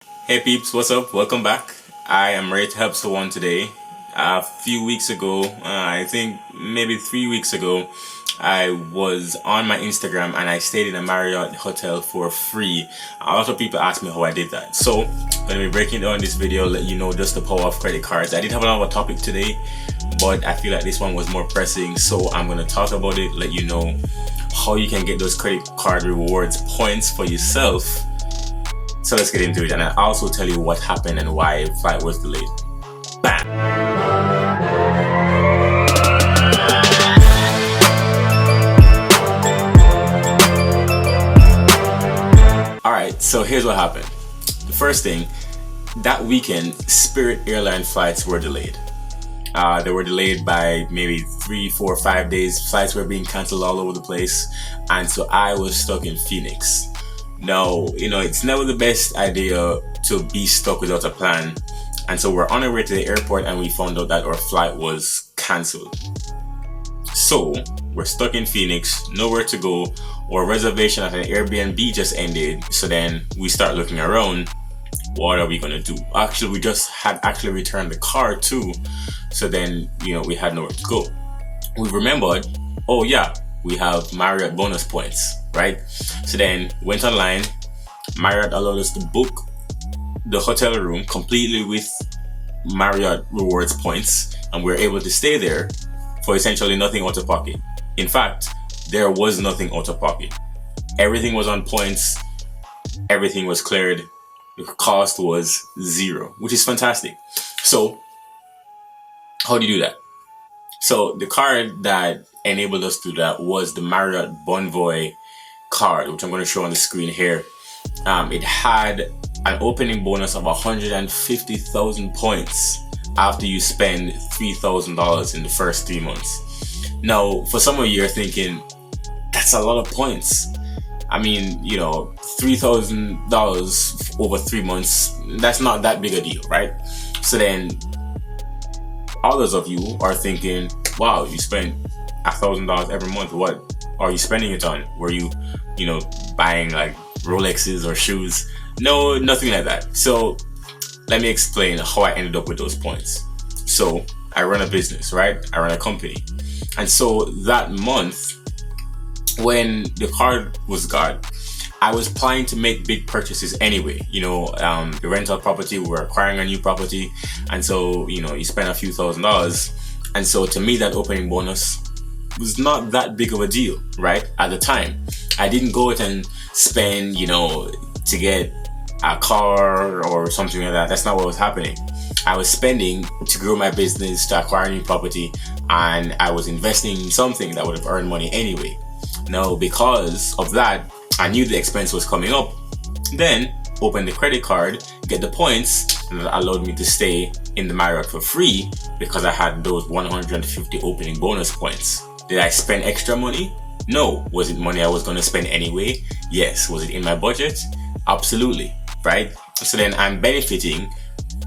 Hey peeps, what's up? Welcome back. I am ready to help someone today. A few weeks ago, I think maybe 3 weeks ago, I was on my Instagram and I stayed in a Marriott hotel for free. A lot of people asked me how I did that. So, I'm going to be breaking down this video, let you know just the power of credit cards. I did have another topic today, but I feel like this one was more pressing. So, I'm going to talk about it, let you know how you can get those credit card rewards points for yourself. So let's get into it, and I'll also tell you what happened and why the flight was delayed. Bam! Alright, so here's what happened. The first thing, that weekend, Spirit airline flights were delayed. They were delayed by maybe 3, 4, 5 days. Flights were being cancelled all over the place, and so I was stuck in Phoenix. Now, it's never the best idea to be stuck without a plan. And so we're on our way to the airport and we found out that our flight was cancelled. So we're stuck in Phoenix, nowhere to go. Our reservation at an Airbnb just ended. So then we start looking around. What are we going to do? Actually, we just had returned the car too. So then, we had nowhere to go. We remembered, oh yeah, we have Marriott bonus points, right? So then went online. Marriott allowed us to book the hotel room completely with Marriott rewards points, and we were able to stay there for essentially nothing out of pocket. In fact, there was nothing out of pocket. Everything was on points. Everything was cleared. The cost was zero, which is fantastic. So how do you do that? So the card that enabled us to do that was the Marriott bonvoy card, which I'm going to show on the screen here. It had an opening bonus of 150,000 points after you spend $3,000 in the first 3 months. Now, for some of you, you're thinking, that's a lot of points. I mean, $3,000 over 3 months, that's not that big a deal, right? So then others of you are thinking, wow, you spent $1,000 every month. What are you spending it on? Were you, buying like Rolexes or shoes? No, nothing like that. So let me explain how I ended up with those points. So I run a business, right? I run a company. And so that month, when the card was gone, I was planning to make big purchases anyway. The rental property, we were acquiring a new property. And so, you spend a few $1,000s. And so to me, that opening bonus was not that big of a deal, right? At the time, I didn't go out and spend, to get a car or something like that. That's not what was happening. I was spending to grow my business, to acquire a new property, and I was investing in something that would have earned money anyway. Now, because of that, I knew the expense was coming up. Then, open the credit card, get the points, and that allowed me to stay in the Marriott for free because I had those 150 opening bonus points. Did I spend extra money? No. Was it money I was going to spend anyway? Yes. Was it in my budget? Absolutely, right? So then I'm benefiting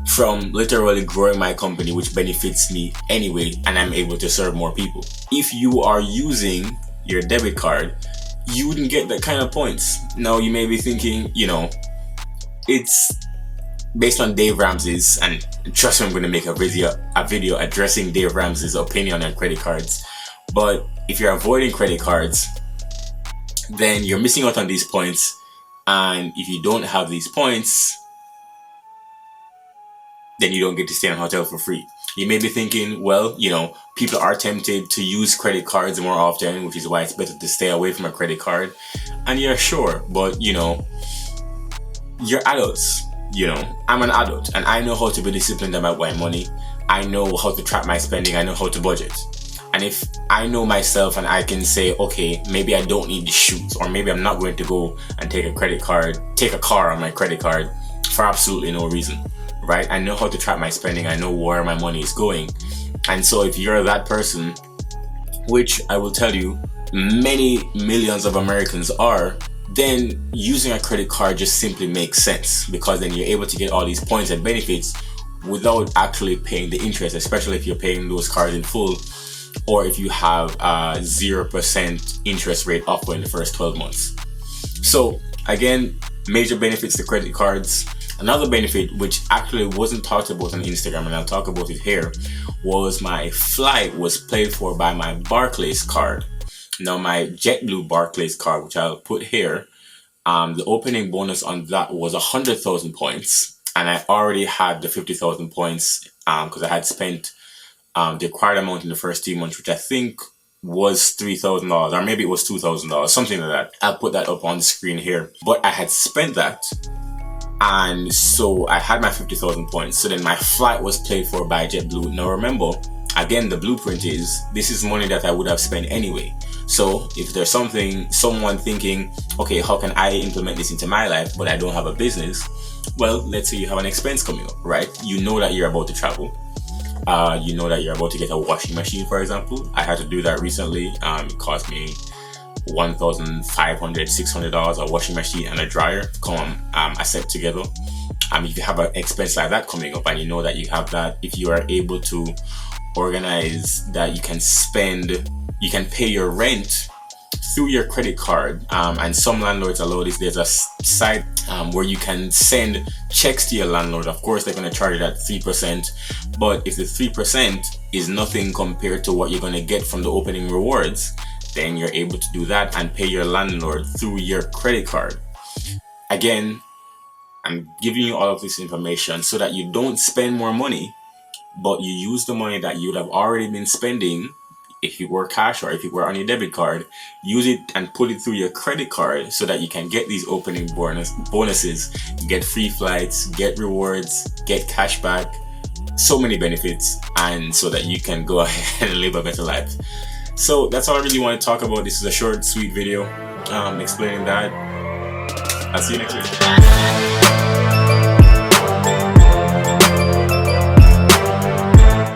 from literally growing my company, which benefits me anyway, and I'm able to serve more people. If you are using your debit card, you wouldn't get that kind of points. Now you may be thinking, it's based on Dave Ramsey's, and trust me, I'm going to make a video addressing Dave Ramsey's opinion on credit cards. But if you're avoiding credit cards, then you're missing out on these points. And if you don't have these points, then you don't get to stay in a hotel for free. You may be thinking, well, people are tempted to use credit cards more often, which is why it's better to stay away from a credit card. And yeah, sure, but you're adults. I'm an adult and I know how to be disciplined about my money. I know how to track my spending. I know how to budget. And if I know myself and I can say, okay, maybe I don't need the shoes, or maybe I'm not going to go and take a car on my credit card for absolutely no reason, right? I know how to track my spending. I know where my money is going. And so if you're that person, which I will tell you, many millions of Americans are, then using a credit card just simply makes sense, because then you're able to get all these points and benefits without actually paying the interest, especially if you're paying those cards in full, or if you have a 0% interest rate offer in the first 12 months. So again, major benefits to credit cards. Another benefit, which actually wasn't talked about on Instagram, and I'll talk about it here, was my flight was paid for by my Barclays card. Now, my JetBlue Barclays card, which I'll put here, the opening bonus on that was 100,000 points, and I already had the 50,000 points because I had spent the required amount in the first 3 months, which I think was $3,000, or maybe it was $2,000, something like that. I'll put that up on the screen here. But I had spent that, and so I had my 50,000 points. So then my flight was paid for by JetBlue. Now remember, again, the blueprint is this is money that I would have spent anyway. So if there's someone thinking, okay, how can I implement this into my life, but I don't have a business? Well, let's say you have an expense coming up, right? You know that you're about to travel. You know that you're about to get a washing machine, for example. I had to do that recently. It cost me $1,500, $600, a washing machine and a dryer I set together. If you have an expense like that coming up and you know that you have that, if you are able to organize that, you can pay your rent through your credit card, and some landlords allow this. There's a site where you can send checks to your landlord. Of course, they're going to charge you that 3%, but if the 3% is nothing compared to what you're going to get from the opening rewards, then you're able to do that and pay your landlord through your credit card. Again, I'm giving you all of this information so that you don't spend more money, but you use the money that you would have already been spending. If it were cash or if it were on your debit card, use it and put it through your credit card so that you can get these opening bonuses, get free flights, get rewards, get cash back, so many benefits, and so that you can go ahead and live a better life. So that's all I really want to talk about. This is a short, sweet video explaining that. I'll see you next week.